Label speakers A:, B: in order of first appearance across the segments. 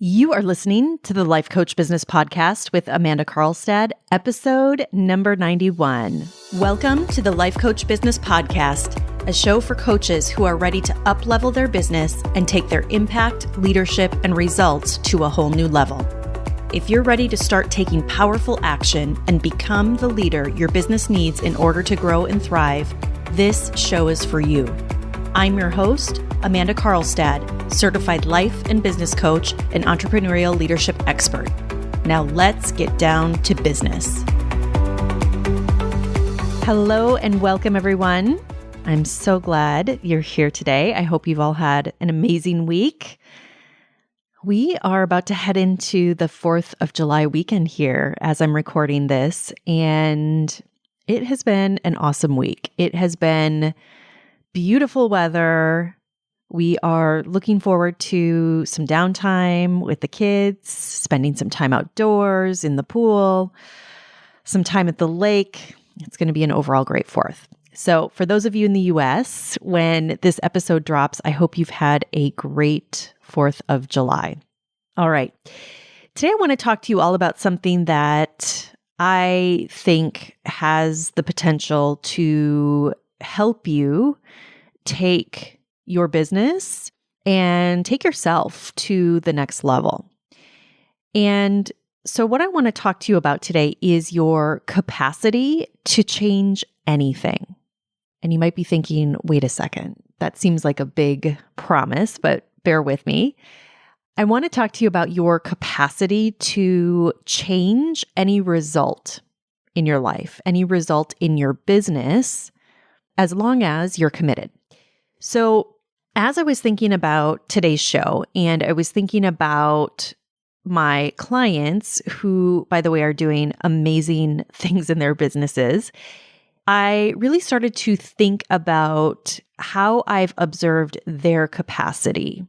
A: You are listening to the Life Coach Business Podcast with Amanda Carlstad, episode number 91. Welcome to the Life Coach Business Podcast, a show for coaches who are ready to up-level their business and take their impact, leadership, and results to a whole new level. If you're ready to start taking powerful action and become the leader your business needs in order to grow and thrive, this show is for you. I'm your host, Amanda Carlstad, certified life and business coach and entrepreneurial leadership expert. Now let's get down to business. Hello and welcome, everyone. I'm so glad you're here today. I hope you've all had an amazing week. We are about to head into the 4th of July weekend here as I'm recording this, and it has been an awesome week. It has been beautiful weather. We are looking forward to some downtime with the kids, spending some time outdoors in the pool, some time at the lake. It's going to be an overall great 4th. So for those of you in the US, when this episode drops, I hope you've had a great 4th of July. All right. Today I want to talk to you all about something that I think has the potential to help you take your business and take yourself to the next level. And so what I want to talk to you about today is your capacity to change anything. And you might be thinking, wait a second, that seems like a big promise, but bear with me. I want to talk to you about your capacity to change any result in your life, any result in your business, as long as you're committed. So as I was thinking about today's show, and I was thinking about my clients who, by the way, are doing amazing things in their businesses, I really started to think about how I've observed their capacity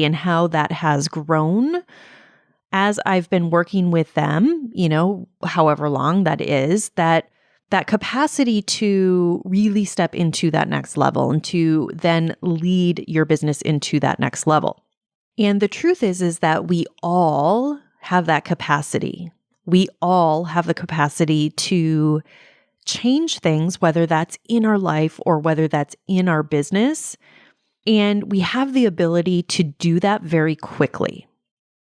A: and how that has grown as I've been working with them, however long that is, that capacity to really step into that next level and to then lead your business into that next level. And the truth is that we all have that capacity. We all have the capacity to change things, whether that's in our life or whether that's in our business. And we have the ability to do that very quickly.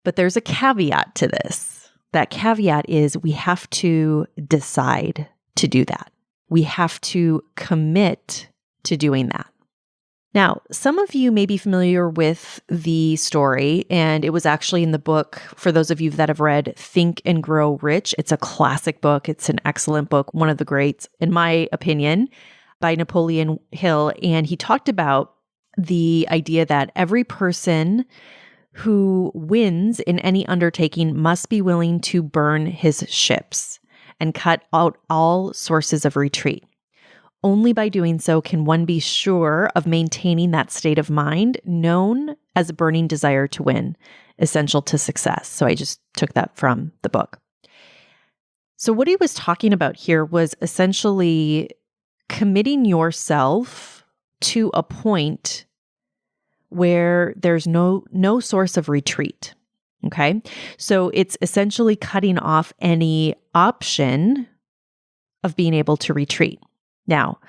A: But there's a caveat to this. That caveat is we have to decide to do that. We have to commit to doing that. Now, some of you may be familiar with the story, and it was actually in the book, for those of you that have read Think and Grow Rich. It's a classic book. It's an excellent book, one of the greats, in my opinion, by Napoleon Hill. And he talked about the idea that every person who wins in any undertaking must be willing to burn his ships and cut out all sources of retreat. Only by doing so can one be sure of maintaining that state of mind known as a burning desire to win, essential to success. So I just took that from the book. So what he was talking about here was essentially committing yourself to a point where there's no source of retreat. Okay. So it's essentially cutting off any option of being able to retreat. Now,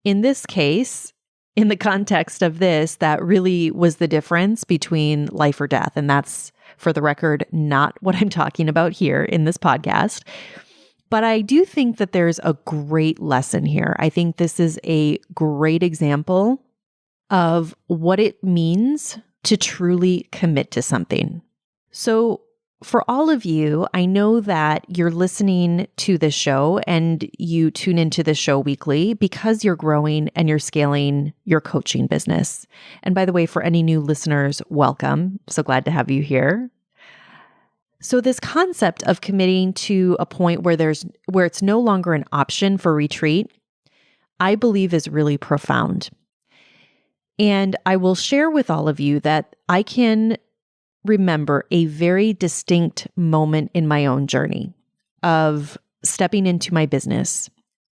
A: in this case, in the context of this, that really was the difference between life or death. And that's, for the record, not what I'm talking about here in this podcast. But I do think that there's a great lesson here. I think this is a great example of what it means to truly commit to something. So for all of you, I know that you're listening to this show and you tune into this show weekly because you're growing and you're scaling your coaching business. And by the way, for any new listeners, welcome. So glad to have you here. So this concept of committing to a point where it's no longer an option for retreat, I believe is really profound. And I will share with all of you that I can remember a very distinct moment in my own journey of stepping into my business.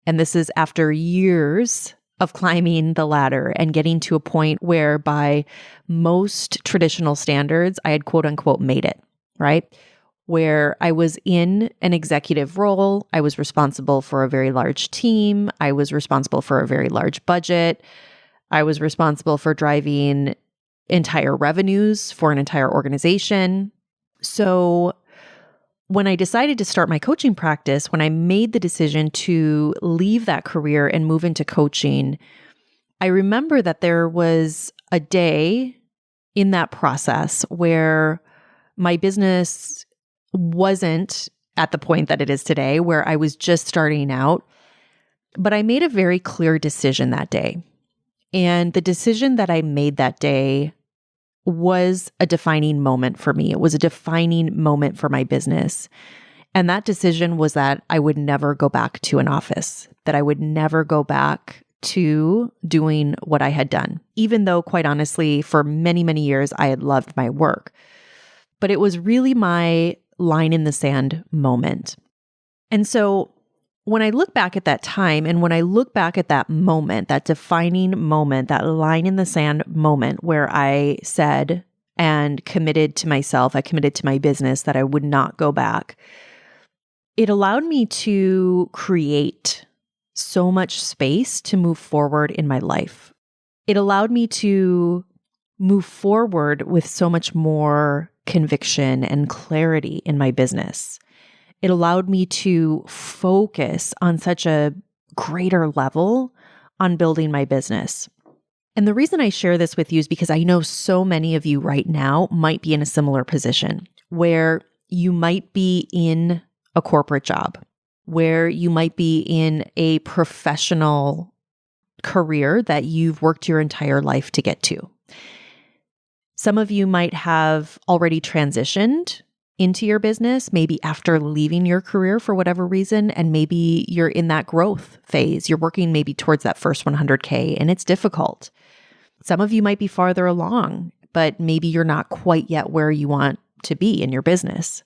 A: And this is after years of climbing the ladder and getting to a point where by most traditional standards, I had quote unquote made it, right? Where I was in an executive role. I was responsible for a very large team. I was responsible for a very large budget. I was responsible for driving entire revenues for an entire organization. So when I decided to start my coaching practice, when I made the decision to leave that career and move into coaching, I remember that there was a day in that process where my business wasn't at the point that it is today, where I was just starting out. But I made a very clear decision that day. And the decision that I made that day was a defining moment for me. It was a defining moment for my business. And that decision was that I would never go back to an office, that I would never go back to doing what I had done, even though, quite honestly, for many, many years, I had loved my work. But it was really my line in the sand moment. And so when I look back at that time and when I look back at that moment, that defining moment, that line in the sand moment where I said and committed to myself, I committed to my business that I would not go back, it allowed me to create so much space to move forward in my life. It allowed me to move forward with so much more conviction and clarity in my business. It allowed me to focus on such a greater level on building my business. And the reason I share this with you is because I know so many of you right now might be in a similar position where you might be in a corporate job, where you might be in a professional career that you've worked your entire life to get to. Some of you might have already transitioned into your business, maybe after leaving your career for whatever reason, and maybe you're in that growth phase. You're working maybe towards that first 100K, and it's difficult. Some of you might be farther along, but maybe you're not quite yet where you want to be in your business.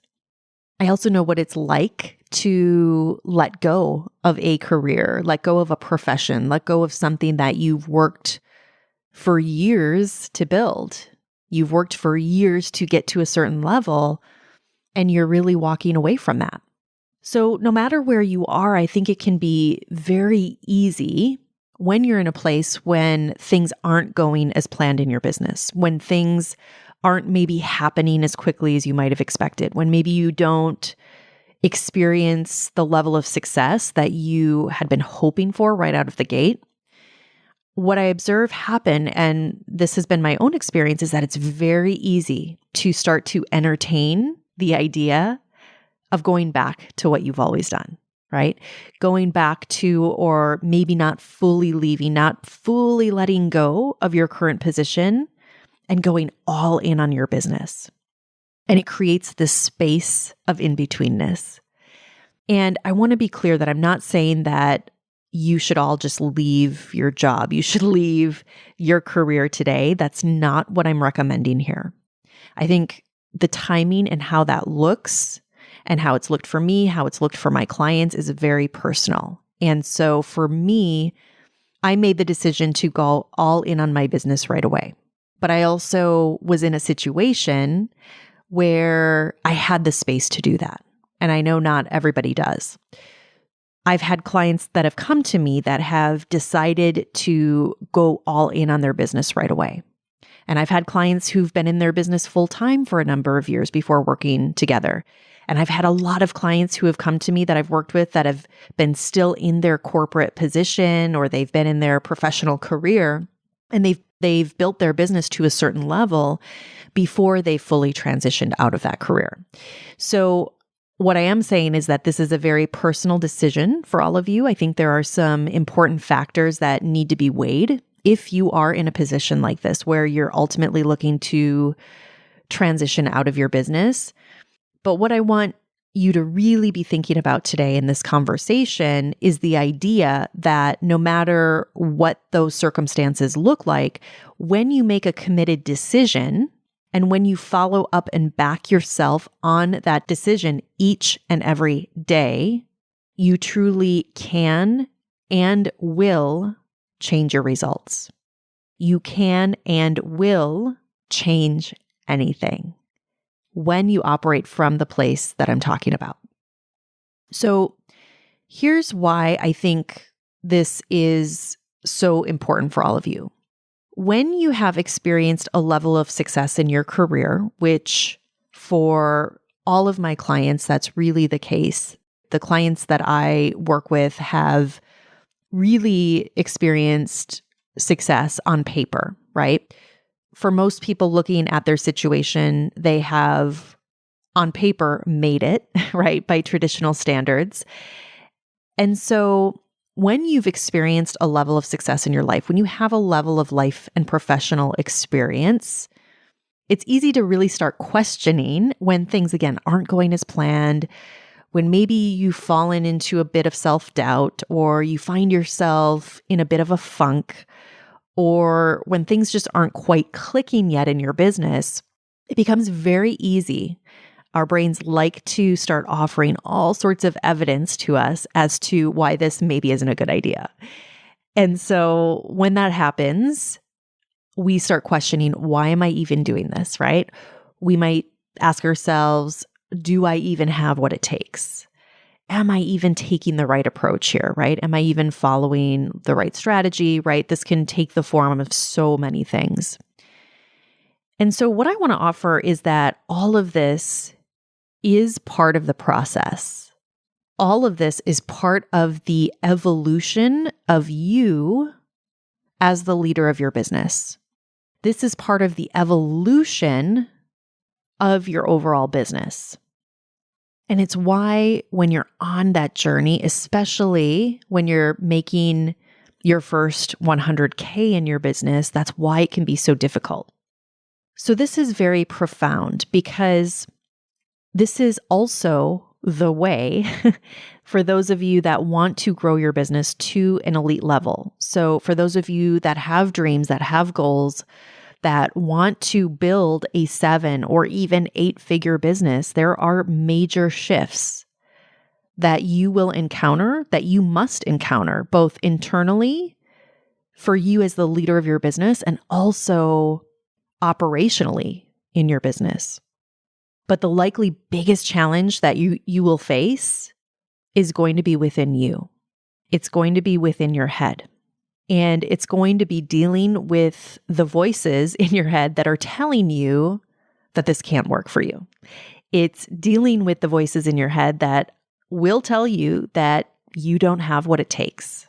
A: I also know what it's like to let go of a career, let go of a profession, let go of something that you've worked for years to build. You've worked for years to get to a certain level, and you're really walking away from that. So no matter where you are, I think it can be very easy when you're in a place when things aren't going as planned in your business, when things aren't maybe happening as quickly as you might have expected, when maybe you don't experience the level of success that you had been hoping for right out of the gate. What I observe happen, and this has been my own experience, is that it's very easy to start to entertain the idea of going back to what you've always done, right? Going back to, or maybe not fully leaving, not fully letting go of your current position and going all in on your business. And it creates this space of in-betweenness. And I want to be clear that I'm not saying that you should all just leave your job. You should leave your career today. That's not what I'm recommending here. I think the timing and how that looks and how it's looked for me, how it's looked for my clients is very personal. And so for me, I made the decision to go all in on my business right away. But I also was in a situation where I had the space to do that. And I know not everybody does. I've had clients that have come to me that have decided to go all in on their business right away. And I've had clients who've been in their business full time for a number of years before working together. And I've had a lot of clients who have come to me that I've worked with that have been still in their corporate position, or they've been in their professional career, and they've built their business to a certain level before they fully transitioned out of that career. So what I am saying is that this is a very personal decision for all of you. I think there are some important factors that need to be weighed if you are in a position like this where you're ultimately looking to transition out of your business. But what I want you to really be thinking about today in this conversation is the idea that no matter what those circumstances look like, when you make a committed decision and when you follow up and back yourself on that decision each and every day, you truly can and will change your results. You can and will change anything when you operate from the place that I'm talking about. So here's why I think this is so important for all of you. When you have experienced a level of success in your career, which for all of my clients, that's really the case. The clients that I work with have really experienced success on paper, right? For most people looking at their situation, they have on paper made it, right, by traditional standards. And so when you've experienced a level of success in your life, when you have a level of life and professional experience, it's easy to really start questioning when things, again, aren't going as planned, when maybe you've fallen into a bit of self-doubt, or you find yourself in a bit of a funk, or when things just aren't quite clicking yet in your business. It becomes very easy. Our brains like to start offering all sorts of evidence to us as to why this maybe isn't a good idea. And so when that happens, we start questioning, why am I even doing this, right? We might ask ourselves, do I even have what it takes? Am I even taking the right approach here, right? Am I even following the right strategy, right? This can take the form of so many things. And so what I want to offer is that all of this is part of the process. All of this is part of the evolution of you as the leader of your business. This is part of the evolution of your overall business. And it's why when you're on that journey, especially when you're making your first 100K in your business, that's why it can be so difficult. So this is very profound because this is also the way for those of you that want to grow your business to an elite level. So for those of you that have dreams, that have goals, that want to build a 7 or even 8-figure business, there are major shifts that you will encounter, that you must encounter, both internally for you as the leader of your business and also operationally in your business. But the likely biggest challenge that you will face is going to be within you. It's going to be within your head. And it's going to be dealing with the voices in your head that are telling you that this can't work for you. It's dealing with the voices in your head that will tell you that you don't have what it takes.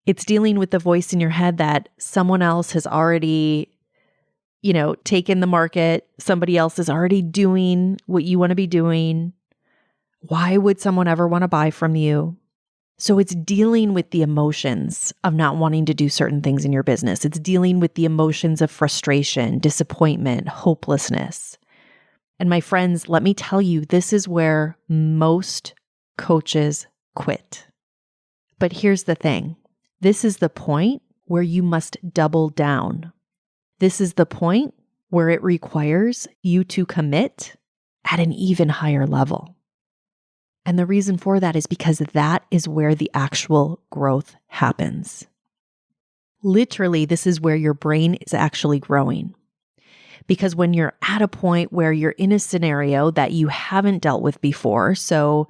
A: It's dealing with the voice in your head that someone else has already, taken the market. Somebody else is already doing what you want to be doing. Why would someone ever want to buy from you? So it's dealing with the emotions of not wanting to do certain things in your business. It's dealing with the emotions of frustration, disappointment, hopelessness. And my friends, let me tell you, this is where most coaches quit. But here's the thing. This is the point where you must double down. This is the point where it requires you to commit at an even higher level. And the reason for that is because that is where the actual growth happens. Literally, this is where your brain is actually growing. Because when you're at a point where you're in a scenario that you haven't dealt with before, so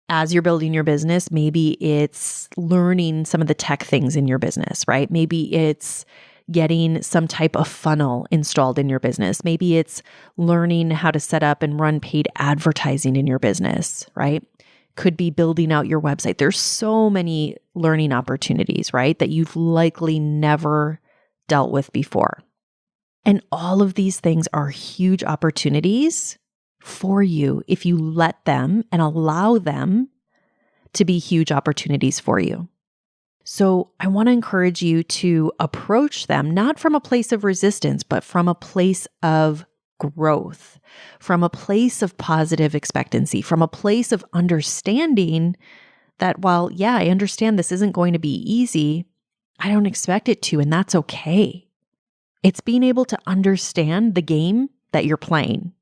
A: as you're building your business, maybe it's learning some of the tech things in your business, right? Maybe it's getting some type of funnel installed in your business. Maybe it's learning how to set up and run paid advertising in your business, right? Could be building out your website. There's so many learning opportunities, right? That you've likely never dealt with before. And all of these things are huge opportunities for you if you let them and allow them to be huge opportunities for you. So I want to encourage you to approach them not from a place of resistance, but from a place of growth, from a place of positive expectancy, from a place of understanding that while, I understand this isn't going to be easy, I don't expect it to, and that's okay. It's being able to understand the game that you're playing.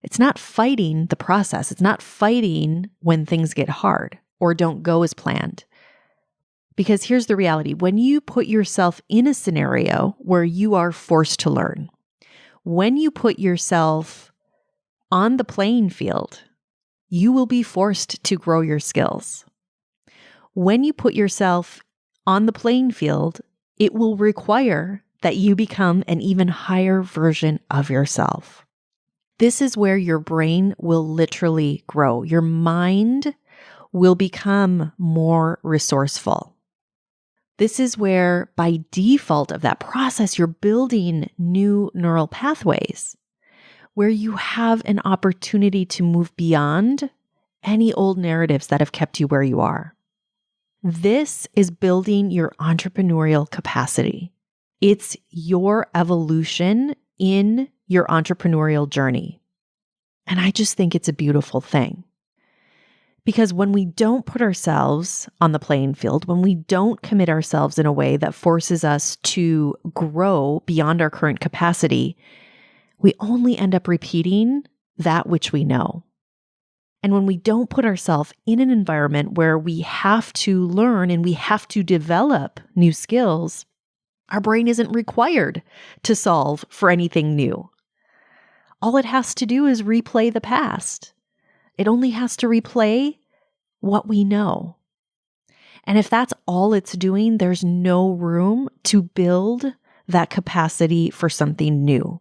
A: It's not fighting the process. It's not fighting when things get hard or don't go as planned. Because here's the reality. When you put yourself in a scenario where you are forced to learn, when you put yourself on the playing field, you will be forced to grow your skills. When you put yourself on the playing field, it will require that you become an even higher version of yourself. This is where your brain will literally grow. Your mind will become more resourceful. This is where, by default of that process, you're building new neural pathways where you have an opportunity to move beyond any old narratives that have kept you where you are. This is building your entrepreneurial capacity. It's your evolution in your entrepreneurial journey. And I just think it's a beautiful thing. Because when we don't put ourselves on the playing field, when we don't commit ourselves in a way that forces us to grow beyond our current capacity, we only end up repeating that which we know. And when we don't put ourselves in an environment where we have to learn and we have to develop new skills, our brain isn't required to solve for anything new. All it has to do is replay the past. It only has to replay what we know. And if that's all it's doing, there's no room to build that capacity for something new.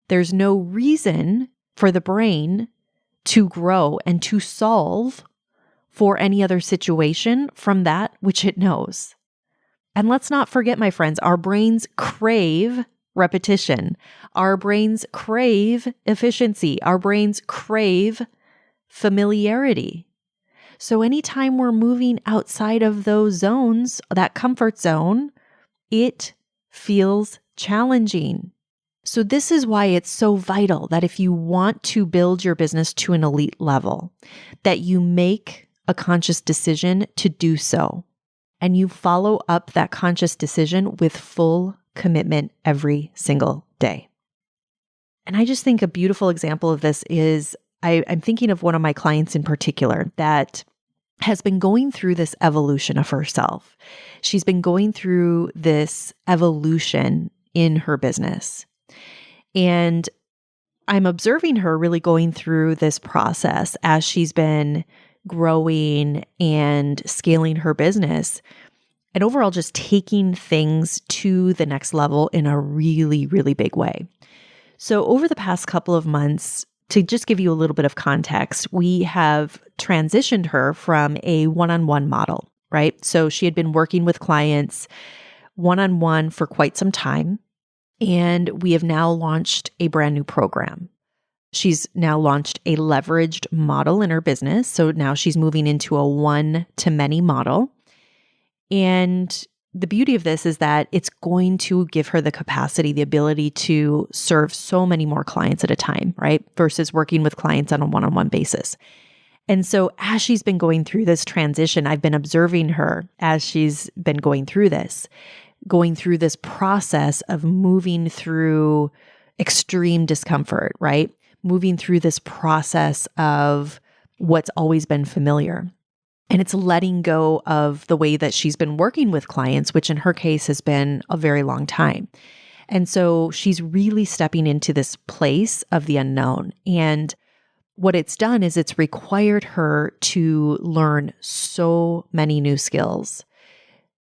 A: There's no reason for the brain to grow and to solve for any other situation from that which it knows. And let's not forget, my friends, our brains crave repetition. Our brains crave efficiency. Our brains crave familiarity. So anytime we're moving outside of those zones, that comfort zone, it feels challenging. So this is why it's so vital that if you want to build your business to an elite level, that you make a conscious decision to do so. And you follow up that conscious decision with full commitment every single day. And I just think a beautiful example of this is I'm thinking of one of my clients in particular that has been going through this evolution of herself. She's been going through this evolution in her business. And I'm observing her really going through this process as she's been growing and scaling her business, and overall just taking things to the next level in a really, really big way. So over the past couple of months, to just give you a little bit of context, we have transitioned her from a one-on-one model, right? So she had been working with clients one-on-one for quite some time, and we have now launched a brand new program. She's now launched a leveraged model in her business. So now she's moving into a one-to-many model. And the beauty of this is that it's going to give her the capacity, the ability to serve so many more clients at a time, right? Versus working with clients on a one-on-one basis. And so as she's been going through this transition, I've been observing her as she's been going through this process of moving through extreme discomfort, right? Moving through this process of what's always been familiar. And it's letting go of the way that she's been working with clients, which in her case has been a very long time. And so she's really stepping into this place of the unknown. And what it's done is it's required her to learn so many new skills.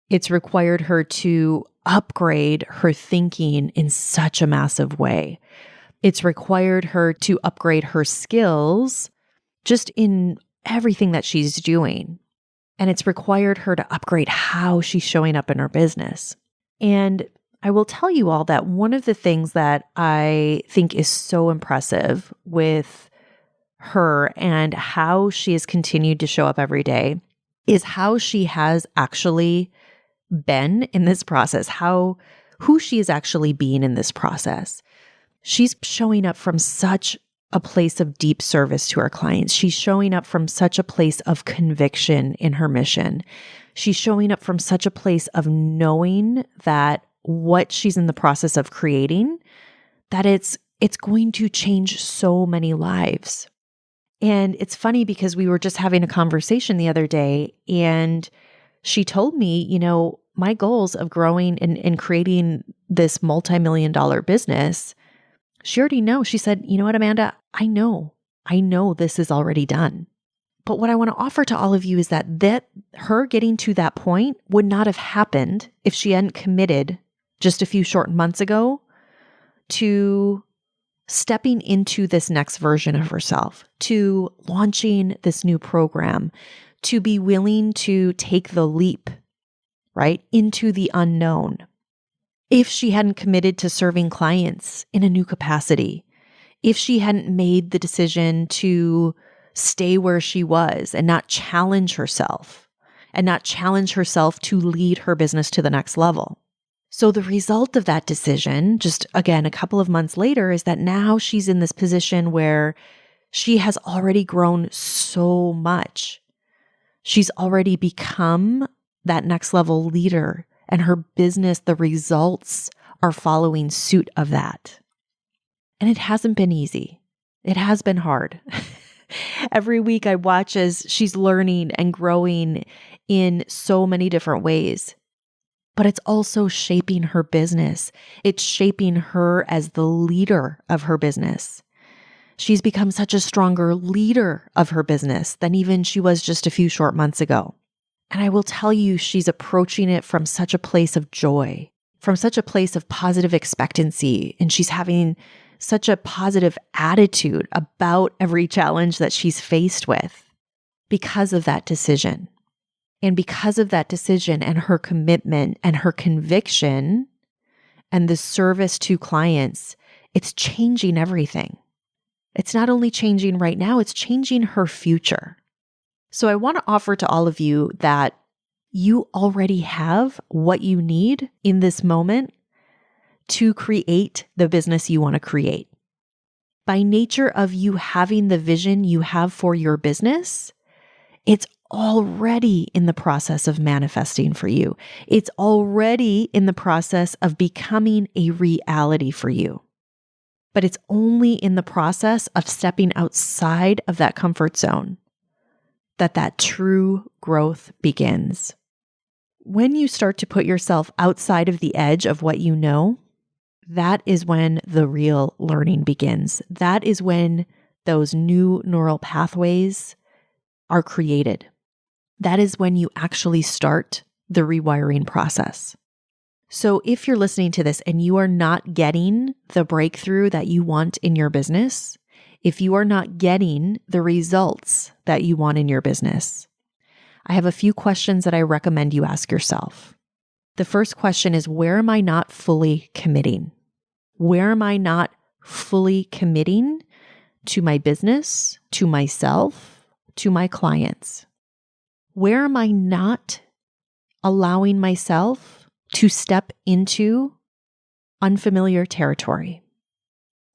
A: It's required her to upgrade her thinking in such a massive way. It's required her to upgrade her skills just in everything that she's doing. And it's required her to upgrade how she's showing up in her business. And I will tell you all that one of the things that I think is so impressive with her and how she has continued to show up every day is how she has actually been in this process, who she is actually being in this process. She's showing up from such a place of deep service to her clients. She's showing up from such a place of conviction in her mission. She's showing up from such a place of knowing that what she's in the process of creating, that it's going to change so many lives. And it's funny because we were just having a conversation the other day, and she told me, my goals of growing and creating this multi-million-dollar business, she already knows. She said, you know what, Amanda, I know this is already done. But what I want to offer to all of you is that her getting to that point would not have happened if she hadn't committed just a few short months ago to stepping into this next version of herself, to launching this new program, to be willing to take the leap, right, into the unknown. If she hadn't committed to serving clients in a new capacity, if she hadn't made the decision to stay where she was and not challenge herself to lead her business to the next level. So the result of that decision, just again, a couple of months later, is that now she's in this position where she has already grown so much. She's already become that next level leader, and her business, the results are following suit of that. And it hasn't been easy. It has been hard. Every week I watch as she's learning and growing in so many different ways. But it's also shaping her business. It's shaping her as the leader of her business. She's become such a stronger leader of her business than even she was just a few short months ago. And I will tell you, she's approaching it from such a place of joy, from such a place of positive expectancy, and she's having such a positive attitude about every challenge that she's faced with because of that decision. And because of that decision and her commitment and her conviction and the service to clients, it's changing everything. It's not only changing right now, it's changing her future. So I want to offer to all of you that you already have what you need in this moment to create the business you want to create. By nature of you having the vision you have for your business, it's already in the process of manifesting for you. It's already in the process of becoming a reality for you. But it's only in the process of stepping outside of that comfort zone that true growth begins. When you start to put yourself outside of the edge of what you know, that is when the real learning begins. That is when those new neural pathways are created. That is when you actually start the rewiring process. So if you're listening to this and you are not getting the breakthrough that you want in your business, if you are not getting the results that you want in your business, I have a few questions that I recommend you ask yourself. The first question is, where am I not fully committing? Where am I not fully committing to my business, to myself, to my clients? Where am I not allowing myself to step into unfamiliar territory?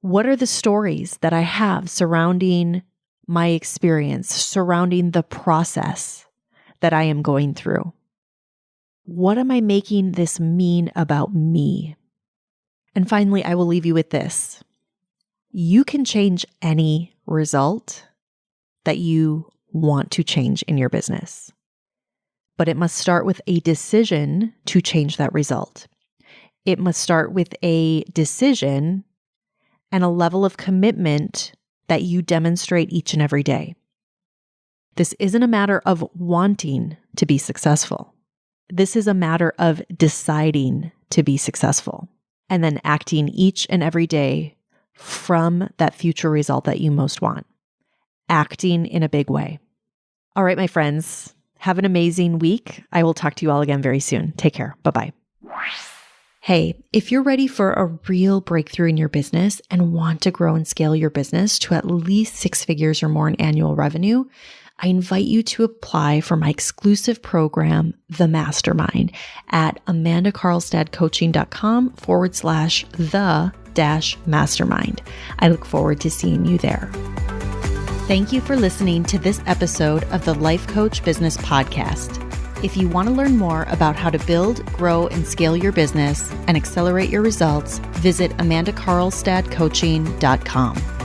A: What are the stories that I have surrounding my experience, surrounding the process that I am going through? What am I making this mean about me? And finally, I will leave you with this. You can change any result that you want to change in your business, but it must start with a decision to change that result. It must start with a decision and a level of commitment that you demonstrate each and every day. This isn't a matter of wanting to be successful. This is a matter of deciding to be successful and then acting each and every day from that future result that you most want. Acting in a big way. All right, my friends, have an amazing week. I will talk to you all again very soon. Take care. Bye-bye. Hey, if you're ready for a real breakthrough in your business and want to grow and scale your business to at least 6 figures or more in annual revenue, I invite you to apply for my exclusive program, The Mastermind, at amandacarlstad.com/the-mastermind. I look forward to seeing you there. Thank you for listening to this episode of the Life Coach Business Podcast. If you want to learn more about how to build, grow, and scale your business and accelerate your results, visit amandacarlstadcoaching.com.